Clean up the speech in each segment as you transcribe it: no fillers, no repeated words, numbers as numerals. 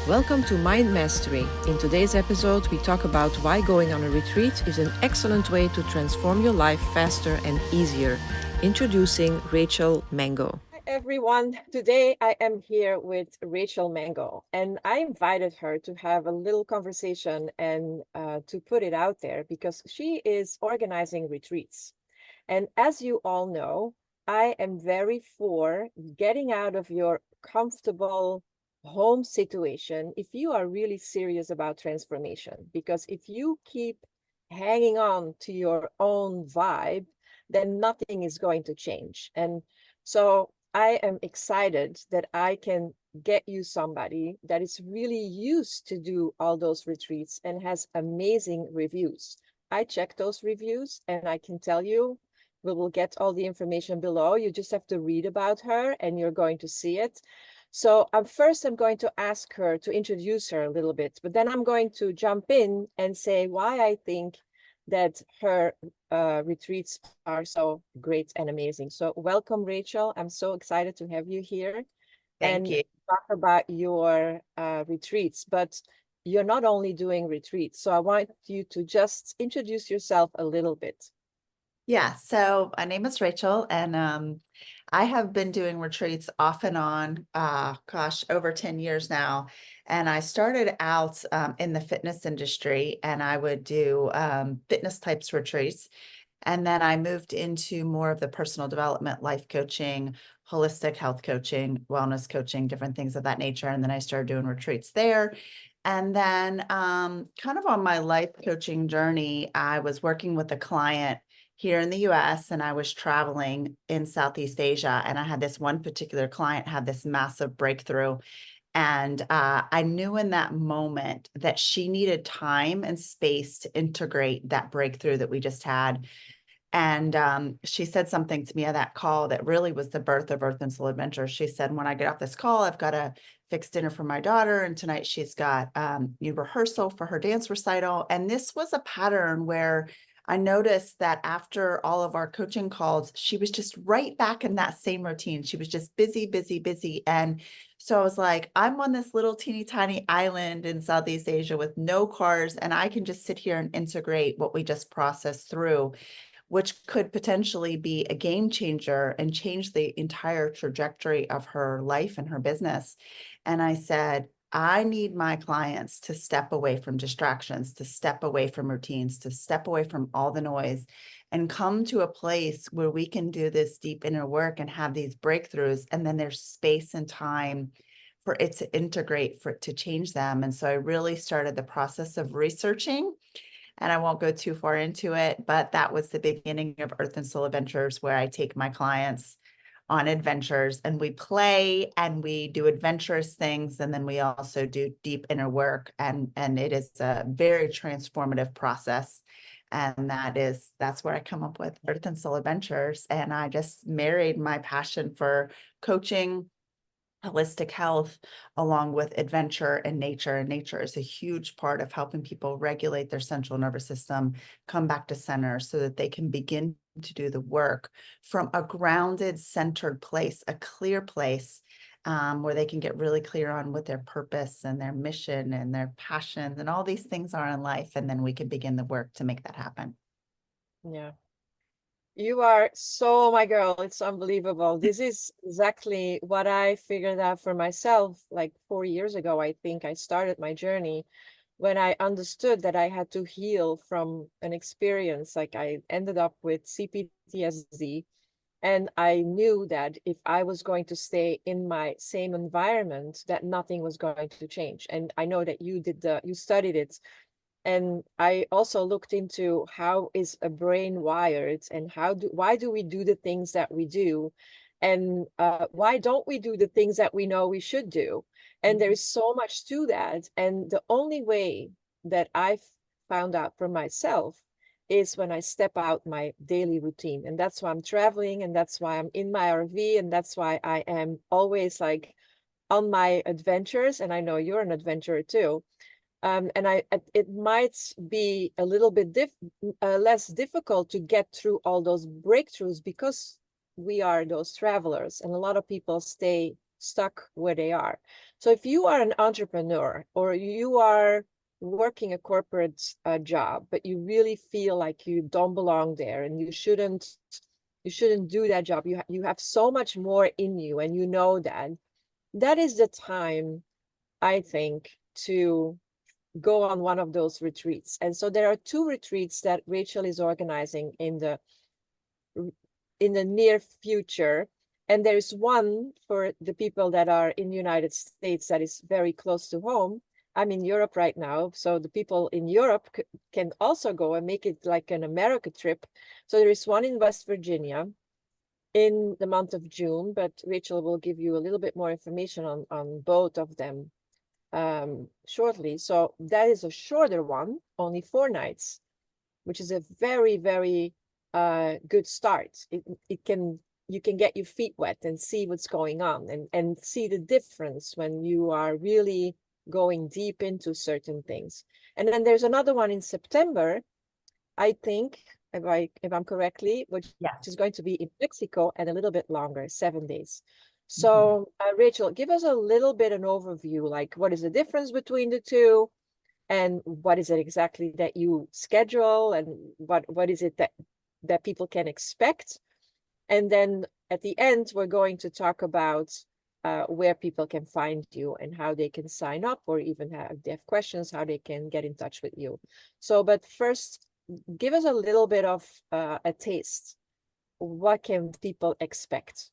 Welcome to Mind Mastery. In today's episode, we talk about why going on a retreat is an excellent way to transform your life faster and easier. Introducing Rachel Mango. Hi everyone. Today I am here with Rachel Mango, and I invited her to have a little conversation and to put it out there because she is organizing retreats. And as you all know, I am very for getting out of your comfortable home situation if you are really serious about transformation. Because if you keep hanging on to your own vibe, then nothing is going to change. And so I am excited that I can get you somebody that is really used to do all those retreats and has amazing reviews. I check those reviews and I can tell you we will get all the information below. You just have to read about her and you're going to see it. So first I'm going to ask her to introduce her a little bit, but then I'm going to jump in and say why I think that her retreats are so great and amazing. So welcome, Rachel. I'm so excited to have you here Thank and you. talk about your retreats, but you're not only doing retreats. So I want you to just introduce yourself a little bit. Yeah, so my name is Rachel, and I have been doing retreats off and on, over 10 years now. And I started out in the fitness industry, and I would do fitness types retreats. And then I moved into more of the personal development, life coaching, holistic health coaching, wellness coaching, different things of that nature. And then I started doing retreats there. And then, kind of on my life coaching journey, I was working with a client here in the US and I was traveling in Southeast Asia. And I had this one particular client had this massive breakthrough. And I knew in that moment that she needed time and space to integrate that breakthrough that we just had. And she said something to me at that call that really was the birth of Earth and Soul Adventure. She said, when I get off this call, I've got to fix dinner for my daughter. And tonight she's got new rehearsal for her dance recital. And this was a pattern where I noticed that after all of our coaching calls, she was just right back in that same routine. She was just busy, busy, busy. And so I was like, I'm on this little teeny tiny island in Southeast Asia with no cars, and I can just sit here and integrate what we just processed through, which could potentially be a game changer and change the entire trajectory of her life and her business. And I said, I need my clients to step away from distractions, to step away from routines, to step away from all the noise and come to a place where we can do this deep inner work and have these breakthroughs. And then there's space and time for it to integrate, for it to change them. And so I really started the process of researching, and I won't go too far into it, but that was the beginning of Earth and Soul Adventures, where I take my clients on adventures and we play and we do adventurous things. And then we also do deep inner work. And it is a very transformative process. And that's where I come up with Earth and Soul Adventures. And I just married my passion for coaching, holistic health, along with adventure and nature. And nature is a huge part of helping people regulate their central nervous system, come back to center so that they can begin to do the work from a grounded, centered place, a clear place, where they can get really clear on what their purpose and their mission and their passions and all these things are in life. And then we can begin the work to make that happen. Yeah. You are so my girl. It's unbelievable. This is exactly what I figured out for myself like 4 years ago. I think I started my journey when I understood that I had to heal from an experience. Like I ended up with CPTSD, and I knew that if I was going to stay in my same environment, that nothing was going to change. And I know that you studied it, and I also looked into how is a brain wired and why do we do the things that we do, and why don't we do the things that we know we should do. And there is so much to that, and the only way that I've found out for myself is when I step out my daily routine. And that's why I'm traveling, and that's why I'm in my RV, and that's why I am always like on my adventures. And I know you're an adventurer too. And it might be a little bit less difficult to get through all those breakthroughs because we are those travelers, and a lot of people stay stuck where they are. So if you are an entrepreneur or you are working a corporate job, but you really feel like you don't belong there and you shouldn't do that job. You have so much more in you, and you know that. That is the time, I think, to go on one of those retreats. And so there are two retreats that Rachel is organizing in the near future. And there's one for the people that are in the United States that is very close to home. I'm in Europe right now, so the people in Europe can also go and make it like an America trip. So there is one in West Virginia in the month of June, but Rachel will give you a little bit more information on both of them shortly. So that is a shorter one, only 4 nights, which is a very, very good start. You can get your feet wet and see what's going on, and see the difference when you are really going deep into certain things. And then there's another one in September, I think, if I'm correctly, which Yeah. is going to be in Mexico and a little bit longer, 7 days. Mhm. So, Rachel, give us a little bit an overview, like what is the difference between the two, and what is it exactly that you schedule, and what is it that people can expect? And then at the end, we're going to talk about where people can find you and how they can sign up, or even if they have questions, how they can get in touch with you. So, but first, give us a little bit of a taste. What can people expect?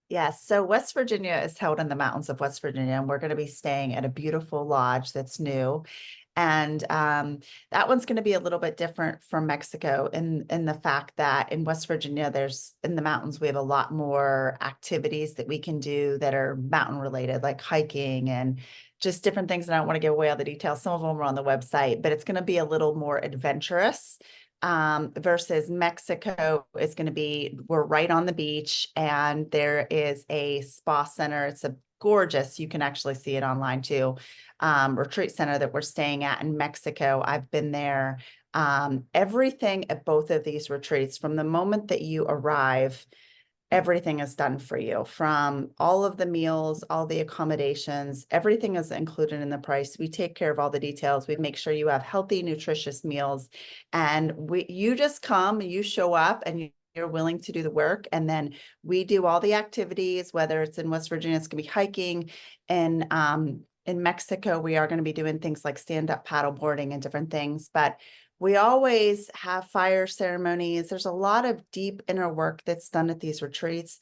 Yes. So West Virginia is held in the mountains of West Virginia, and we're going to be staying at a beautiful lodge that's new. And that one's going to be a little bit different from Mexico in the fact that in West Virginia, in the mountains, we have a lot more activities that we can do that are mountain related, like hiking and just different things. And I don't want to give away all the details. Some of them are on the website, but it's going to be a little more adventurous. Versus Mexico is going to be, we're right on the beach, and there is a spa center. It's a gorgeous, you can actually see it online too, retreat center that we're staying at in Mexico. I've been there. Everything at both of these retreats, from the moment that you arrive, everything is done for you, from all of the meals, all the accommodations, everything is included in the price. We take care of all the details. We make sure you have healthy, nutritious meals, and you just come, you show up, and you're willing to do the work. And then we do all the activities, whether it's in West Virginia, it's going to be hiking, and in Mexico, we are going to be doing things like stand-up paddle boarding and different things. But we always have fire ceremonies. There's a lot of deep inner work that's done at these retreats.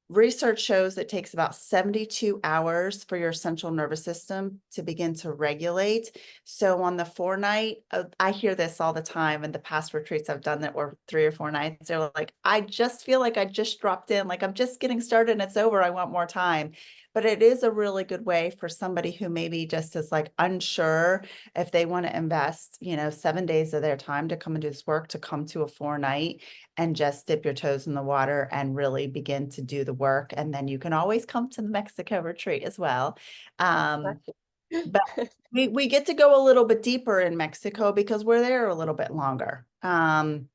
Research shows it takes about 72 hours for your central nervous system to begin to regulate. So on the 4-night, I hear this all the time in the past retreats I've done that were 3 or 4 nights. They're like, I just feel like I just dropped in, like I'm just getting started and it's over. I want more time. But it is a really good way for somebody who maybe just is like unsure if they want to invest, 7 days of their time to come and do this work, to come to a 4-night and just dip your toes in the water and really begin to do the work. And then you can always come to the Mexico retreat as well. But we get to go a little bit deeper in Mexico because we're there a little bit longer. And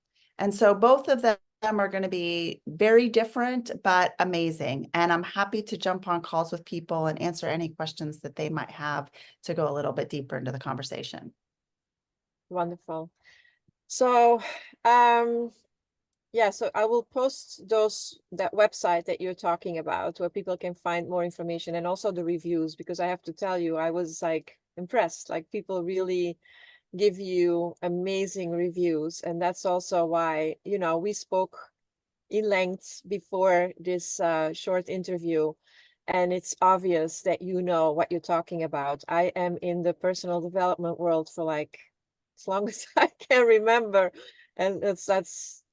so both of them are going to be very different, but amazing. And I'm happy to jump on calls with people and answer any questions that they might have to go a little bit deeper into the conversation. Wonderful. So, yeah, so I will post that website that you're talking about where people can find more information, and also the reviews, because I have to tell you, I was like impressed. Like, people really give you amazing reviews. And that's also why, we spoke in length before this short interview. And it's obvious that you know what you're talking about. I am in the personal development world for like as long as I can remember. And that's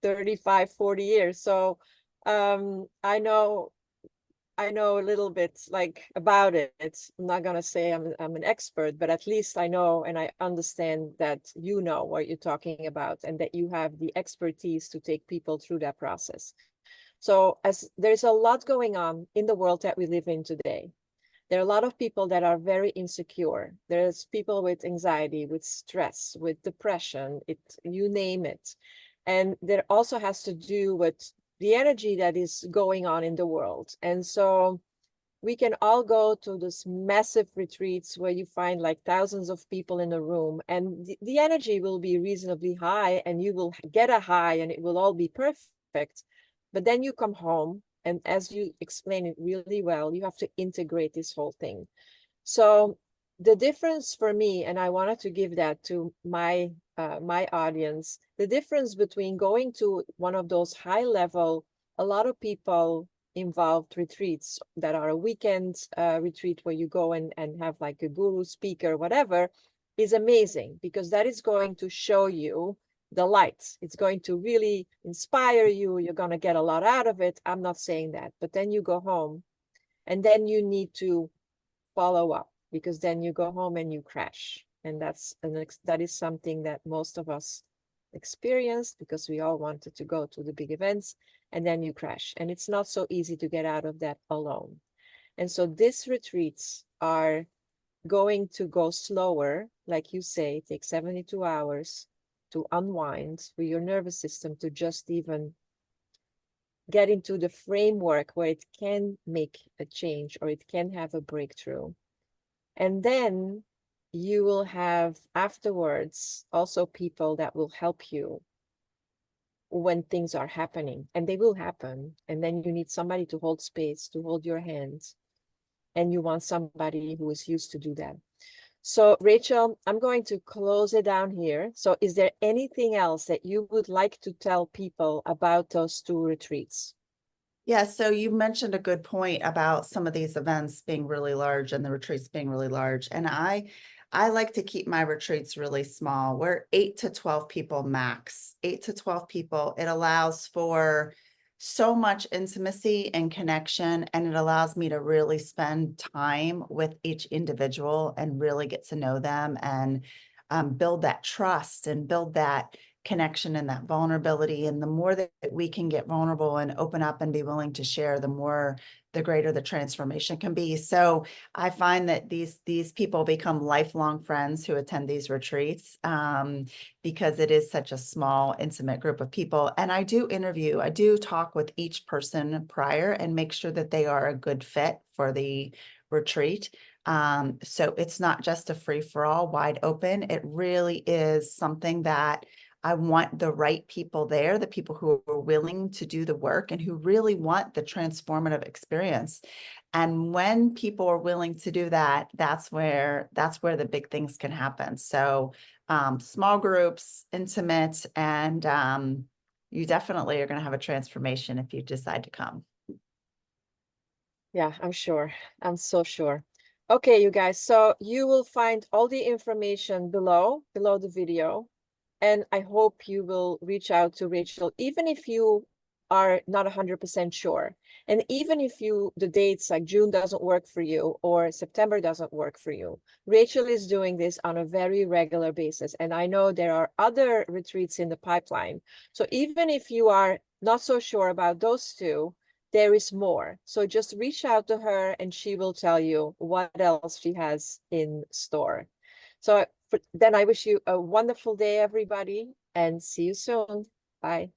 35, 40 years. So I know a little bit like about it. I'm not gonna say I'm an expert, but at least I know and I understand that you know what you're talking about, and that you have the expertise to take people through that process. So as there's a lot going on in the world that we live in today, there are a lot of people that are very insecure. There's people with anxiety, with stress, with depression, you name it. And there also has to do with the energy that is going on in the world. And so we can all go to this massive retreats where you find like thousands of people in a room, and the energy will be reasonably high, and you will get a high, and it will all be perfect. But then you come home, and as you explain it really well, you have to integrate this whole thing. So the difference for me, and I wanted to give that to my audience, the difference between going to one of those high level, a lot of people involved retreats that are a weekend retreat where you go and have like a guru speaker, whatever, is amazing, because that is going to show you the light. It's going to really inspire you. You're going to get a lot out of it. I'm not saying that. But then you go home, and then you need to follow up, because then you go home and you crash. And that is something that most of us experienced, because we all wanted to go to the big events, and then you crash. And it's not so easy to get out of that alone. And so these retreats are going to go slower, like you say, take 72 hours to unwind for your nervous system to just even get into the framework where it can make a change or it can have a breakthrough. And then you will have afterwards also people that will help you when things are happening, and they will happen. And then you need somebody to hold space, to hold your hands. And you want somebody who is used to do that. So Rachel, I'm going to close it down here. So is there anything else that you would like to tell people about those two retreats? Yeah, so you mentioned a good point about some of these events being really large and the retreats being really large. And I like to keep my retreats really small. We're 8 to 12 people max. 8 to 12 people. It allows for so much intimacy and connection, and it allows me to really spend time with each individual and really get to know them and build that trust and build that connection and that vulnerability. And the more that we can get vulnerable and open up and be willing to share, the greater the transformation can be. So I find that these people become lifelong friends who attend these retreats, because it is such a small, intimate group of people. And I do talk with each person prior and make sure that they are a good fit for the retreat. So it's not just a free-for-all, wide open. It really is something that I want the right people there, the people who are willing to do the work and who really want the transformative experience. And when people are willing to do that, that's where the big things can happen. So small groups, intimate, and you definitely are going to have a transformation if you decide to come. Yeah, I'm sure. I'm so sure. Okay, you guys, so you will find all the information below the video. And I hope you will reach out to Rachel, even if you are not 100% sure. And even if the dates like June doesn't work for you or September doesn't work for you, Rachel is doing this on a very regular basis. And I know there are other retreats in the pipeline. So even if you are not so sure about those two, there is more. So just reach out to her and she will tell you what else she has in store. So then I wish you a wonderful day, everybody, and see you soon. Bye.